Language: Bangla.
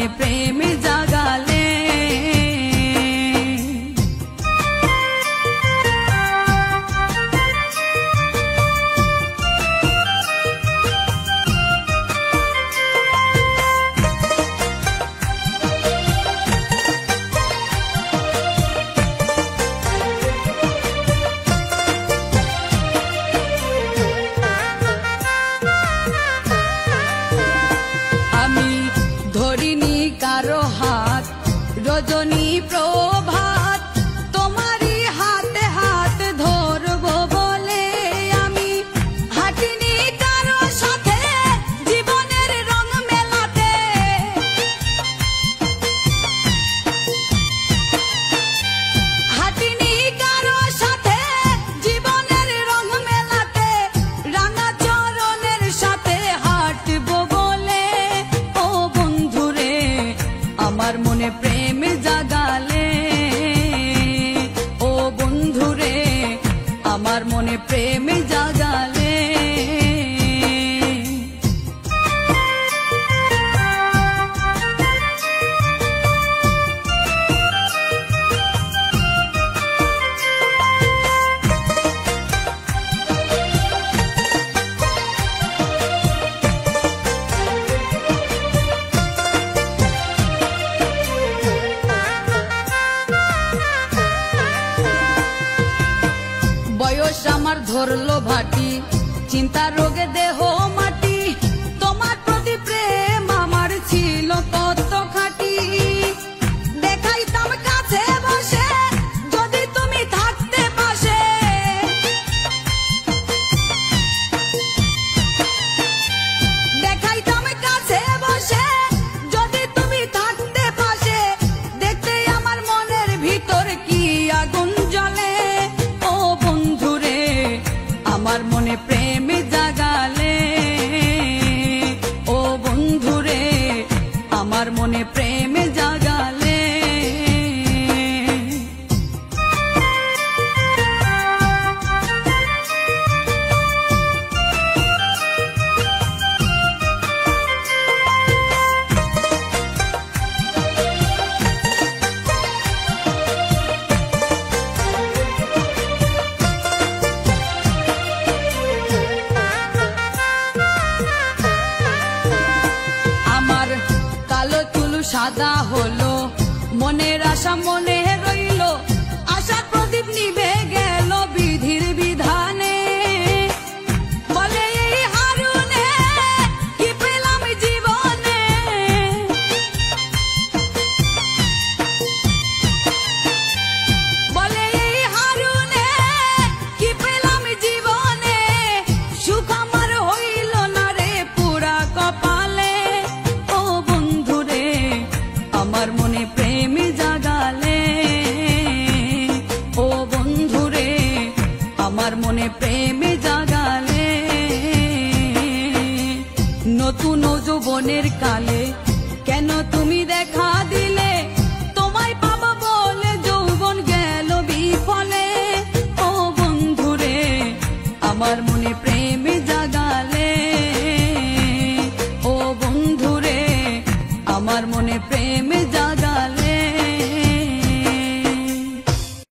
মনে প্রেম জাগালে। রজনী প্রভাত তোমারই হাতে হাত ধরবো বলে আমি হাঁটিনি কারো সাথে জীবনের রং মেলাতে। হাঁটিনি কারো সাথে জীবনের রং মেলাতে, রাঙা চরণের সাথে হাঁটবো বলে। ও বন্ধুরে আমার মনে প্রেম জাগালে, ও বন্ধুরে আমার মনে প্রেম জাগালে। বয়স আমার ধরলো ভাটি, চিন্তা রোগে দেহ মাটি, তোমার প্রতি প্রেম আমার ছিল কত খাঁটি। দেখাইতাম কাছে বসে যদি তুমি থাকতে পাশে, দেখাইতাম কাছে বসে যদি তুমি থাকতে পাশে, দেখতে আমার মনের ভিতর কি আগুন জ্বলে। ও বন্ধুরে আমার মনে প্রেম জাগালে, ও বন্ধুরে আমার মনে প্রেম জাগালে। সাদা হলো মনের আশা মনে রইল, আশার প্রদীপ নিভে গেল বিধির বিধানে। বলে এই হারুনে কি পেলাম জীবনে, বলে এই হারুনে কি পেলাম জীবনে, সুখ আমার হইল না রে পুরা কপালে। ও বন্ধুরে আমার মনে প্রেম জাগালে, ও বন্ধুরে আমার মনে প্রেম জাগালে। নতুন যৌবনের কালে কেন তুমি দেখা দিলে, তোমায় পাবো বলে যৌবন গেল বিফলে। ও বন্ধুরে আমার